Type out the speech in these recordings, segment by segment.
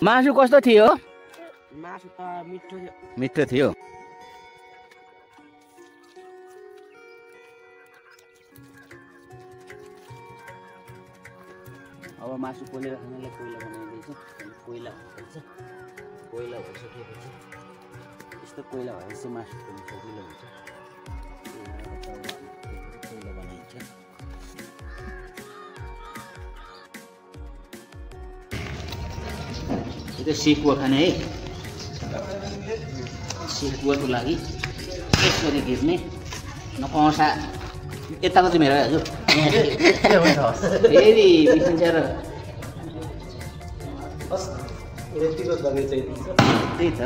मासु कस्तो थियो? मासु त मिठो थियो। मिठो थियो। अब मासु पोलेर खानालाई कोइला बनाइदिन्छ। कोइला भन्छ। कोइला भइसकेपछि यस्तो कोइला भएपछि मासु पोल्नु सजिलो हुन्छ। कोइला बनाइन्छ। यो सेकुवा खाने है। सेकुवाको लागि यसरी घेर्ने नपाउँसा यताको चाहिँ मेरो हजुर फेरि बिसिन्छ र त्यही त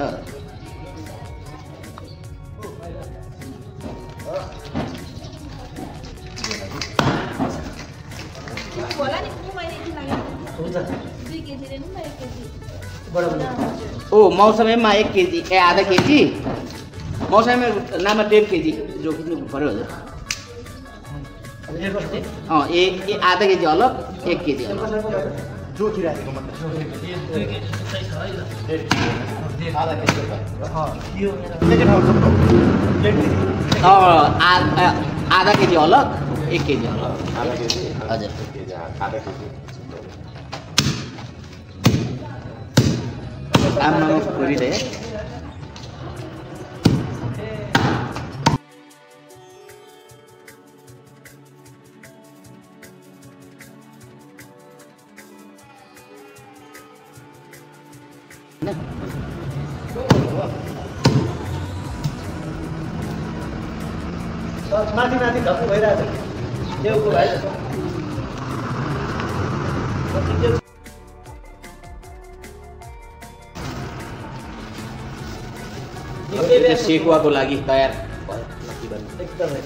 ओ मौसमीमा 1 केजी आधा केजी मौसमीमा नाममा 1.5 केजी जोख्नु पर्यो हजुर ए आधा केजी अलग 1 केजी अलग जोखिराखेको मतलब आधा केजी अलग 1 केजी अलग हजुर आमा पुरी त माथि माथि ढप्पु भइरहेको छ देउको भाइ सेकुवाको लागि तयार भयो एकदमै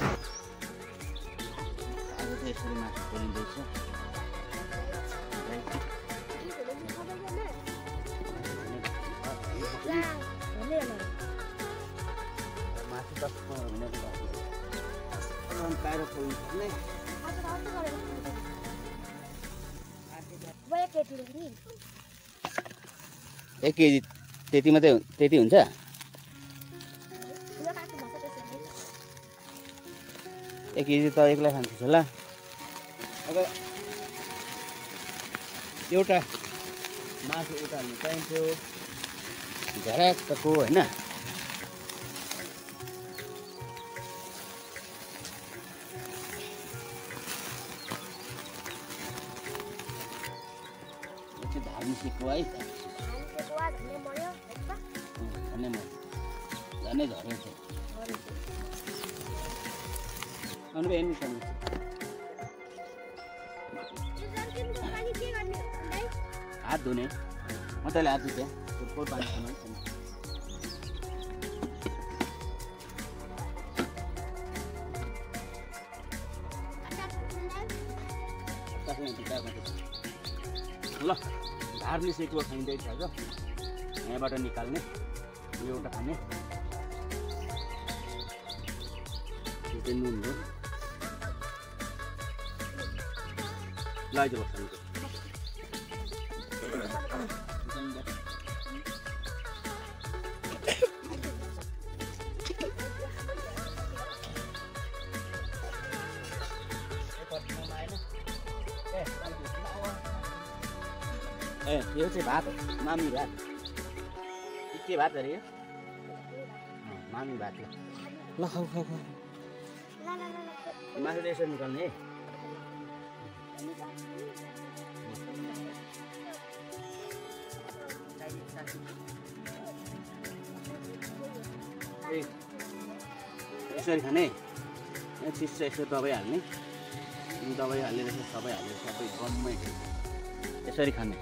यसरी मासु पोलिँदैछ मासु त पाएर पोल्ने 1 केजी त्यति मात्रै त्यति हुन्छ 1 केजी त एक्लै खान्छ होला अब एउटा मासु उताल्नु चाहिन्थ्यो झराक्कको होइन धार्मिक सेकुवा है झनै झरेको छ अनि हेर्नु हात धुने म तैँले हात धुत्या फुटबल पानी खानु ल धार्ने सेकुवा खाइँदैछ आज यहाँबाट निकाल्ने एउटा खाने त्यो चाहिँ नुन हो लगाइदिनु पर्छ ए यो चाहिँ भात हो मामी भात के भात अरे यो मामी भात ल खाऊ खाऊ खाऊ मासु यसरी निकाल्ने है यसरी खाने चिज चाहिँ यसो दबाई हाल्ने दबाई हालेर सबै हालेर सबै गम्मै यसरी खाने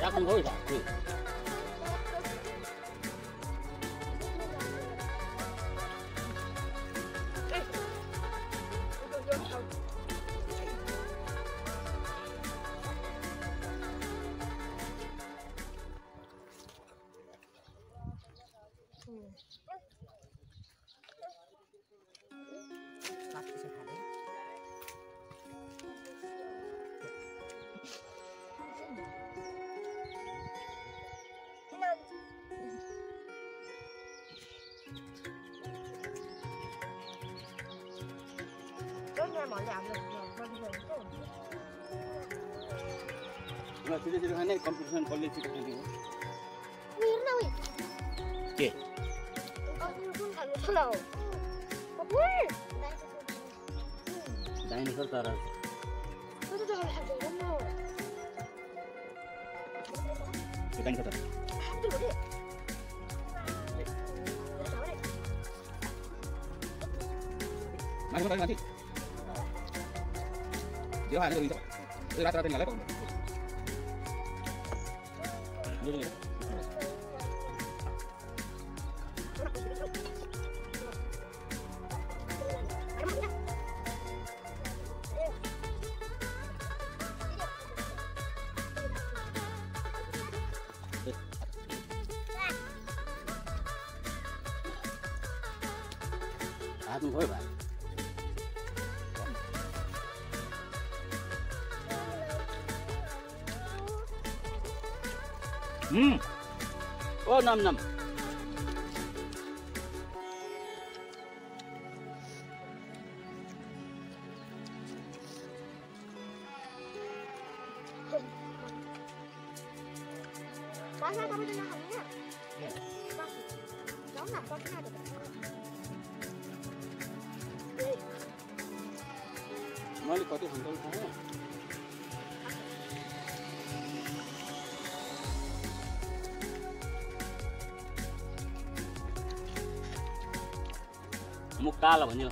राखौँ गयो ल छिटो छिटो खाने कम्पिटिसन कसले छिटो खाने हो के डाइनोसर तर डाइनोसर माथि माथि माथि यो हालेर हुन्छ रात रात निकाले हात में गयो भाइ ओ नम नम मैले कति खान्छ खाएँ मुख कालो भन्यो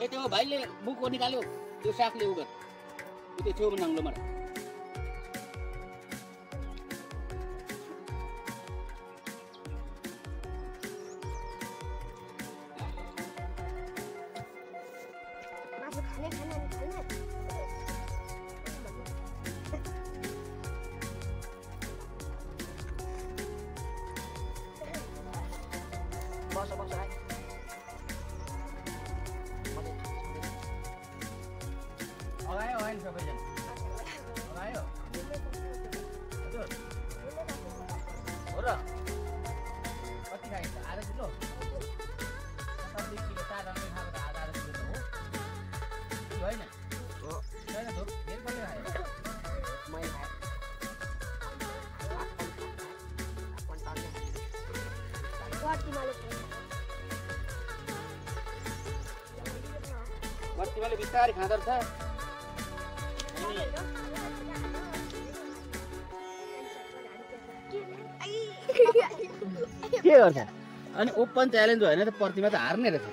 ए त्यो भाइले बुक निकाल्यो त्यो सागले उगर त्यो छेउमा नाङ्लो मलाई तिमीले बिस्तारै खाँदो रहेछ के गर्छ अनि ओपन च्यालेन्ज होइन त प्रतिमा त हार्ने रहेछ त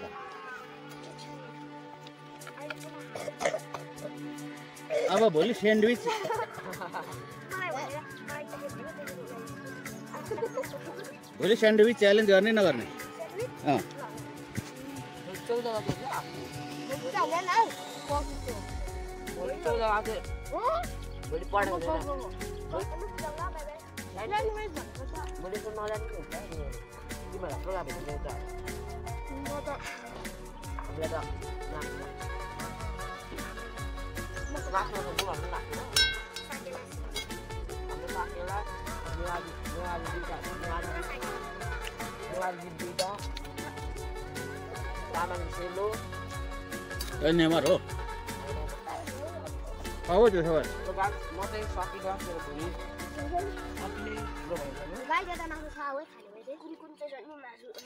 अब भोलि स्यान्डविच च्यालेन्ज गर्ने नगर्ने नेमर हो हो त्यो सबै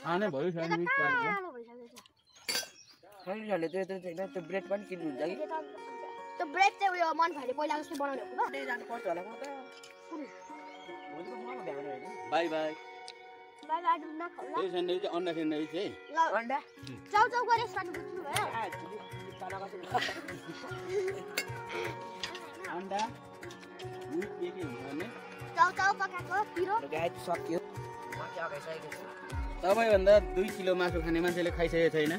खाने भयो त्यो ब्रेड पनि किन्नुहुन्छ कि त्यो ब्रेक चाहिँ उयो मन भाइले पहिला जस्तो बनाउने हो त्यही जानु पर्छ होला म त भोलिको मलाई भ्याउने होइन बाई बाई बाई बाई डुब्न खाउला यो सेन्डविच चाहिँ अन्डा सेन्डविच है ल अन्डा चाउ चाउ गरेर सानो बुझ्नु भयो अन्डा दुध के हुन्छ भने चाउ चाउ पकाएको पिरो गाइस सक्यो म चाहिँ अगाइसकेको छु सबैभन्दा 2 किलो मासु खाने मान्छेले खाइसकेको छैन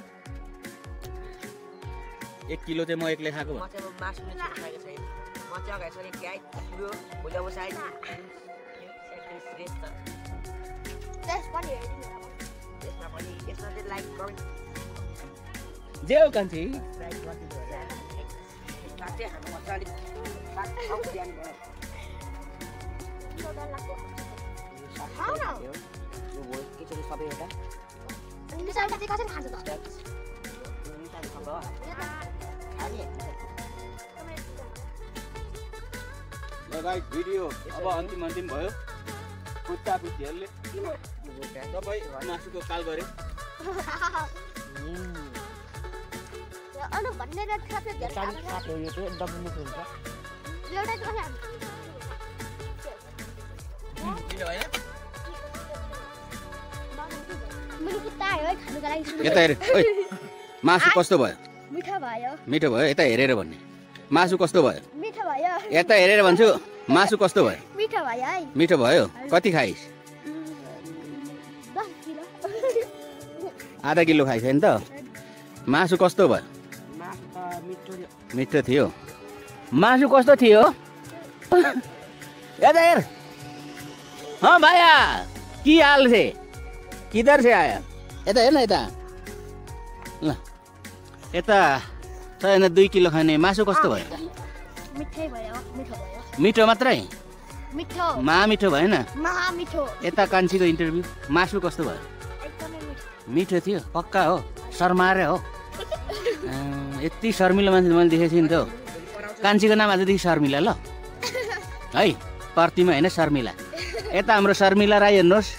1 किलो चाहिँ म एक्लै खाएको म चाहिँ अब मासु नै खाएको छैन म चाहिँ अगाइसकेको गाइस पुरो भोलि अब साइड टेस्ट पनि हेरिदिनु यसमा पनि यसमा चाहिँ लाइक कमेन्ट जे हो कान्छी सब्सक्राइब गरिदिनु होला साथै हाम्रो मजाले खाऊ ध्यान भयो खाऊ न। यो भयो किचडी सबै एउटा अनि त्यसरी चाहिँ कसरी खान्छ त ल गाइस भिडियो अब अन्तिम भयो कुत्ता कुत्तीहरूले सबै मासुको काल गरे अनु भन्ने र खाते धेरै चाली काट्यो यो चाहिँ एकदम मिठो हुन्छ एउटा चाहिँ कसरी किन भएन मैले कुत्ता आयो है खानुको लागि यता हेर ओइ मासु कस्तो भयो मिठो भयो मिठो भयो यता हेरेर भन्ने मासु कस्तो भयो मिठो भयो यता हेरेर भन्छु मासु कस्तो भयो मिठो भयो है मिठो भयो कति खाइस् 10 किलो आधा किलो खाइस् नि त मासु कस्तो भयो मासु त मिठो मिठो थियो मासु कस्तो थियो यता हेर हाँ भाया की हाल से किधर से आया यता हेर न यता ल यता सबैभन्दा 2 किलो खाने मासु कस्तो भयो मिठै भयो मिठो भयो मिठो मात्रै मिठो मिठो भएन महा मिठो यता कान्छीको इन्टरभ्यू मासु कस्तो भयो एकदमै मिठो मिठो थियो पक्का हो शर्मारे हो यति शर्मिलो मान्छे मैले देखेको थिएँ नि त कान्छीको नाम आजदेखि शर्मिला ल है प्रतिमा होइन शर्मिला यता हाम्रो शर्मिला राई हेर्नुहोस्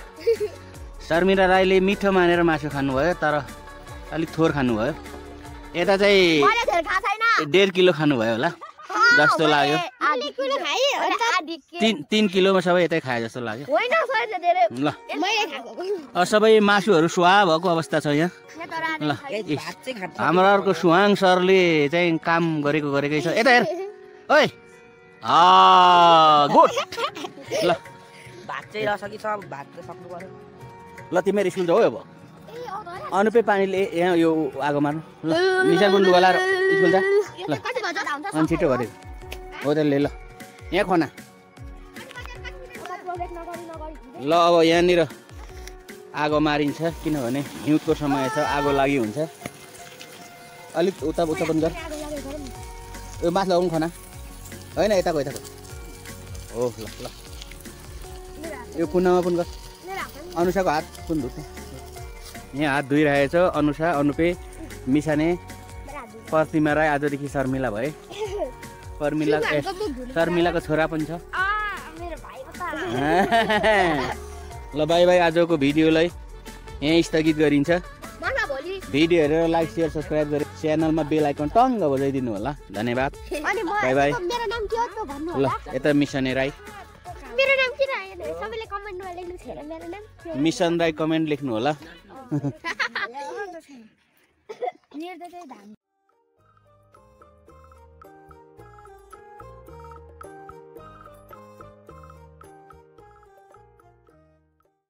शर्मिला राईले मिठो मानेर मासु खानुभयो तर अलिक थोर खानुभयो यता चाहिँ मैले धेरै खाएको छैन 1.5 किलो खानुभयो होला जस्तो लाग्यो आधी किलो खाए आधी 3 किलोमा सबै यतै खाए जस्तो लाग्यो होइन सर धेरै ल मैले खाएको सबै मासुहरू सुहा भएको अवस्था छ यहाँ ल भात चाहिँ खान्छ हाम्रो अर्को सुहाङ सरले चाहिँ काम गरेकै छ यता हेर ओइ गुड ल भात चाहिँ नसकी सब भात त सक्नु पर्यो ल तिमीहरू स्कुल जाऊ अब अनुपे पानीले यहाँ यो आगो मार्नु ल निशाको लुगा लाएर स्कुल जा ल अनि छिटो गरेको हो त्यसले ल यहाँ खना ल अब यहाँनिर आगो मारिन्छ किनभने हिउँदको समय छ आगो लागि हुन्छ अलिक उता पनि गर यो माथि लगाउनु खना होइन यताको हो ल ल यो कुनामा पनि गर अनुसाको हात कुन धुत्ने यहाँ हात धोइरहेको छ अनुसा अनुपे मिसाने प्रतिमा राई आजदेखि शर्मिला भए शर्मिलाको छोरा पनि छ ल बाई बाई आजको भिडियोलाई यहीँ स्थगित गरिन्छ भिडियो हेरेर लाइक सेयर सब्सक्राइब गरेर च्यानलमा बेल आइकन टङ्ग बजाइदिनु होला धन्यवाद बाई बाई मेरो नाम के हो त भन्नु ल यता मिसने राई मेरो नाम के रायो सबैले कमेन्टमा लेख्नु छैन मेरो नाम मिसन राई कमेन्ट लेख्नु होला मेरो त चाहिँ धाम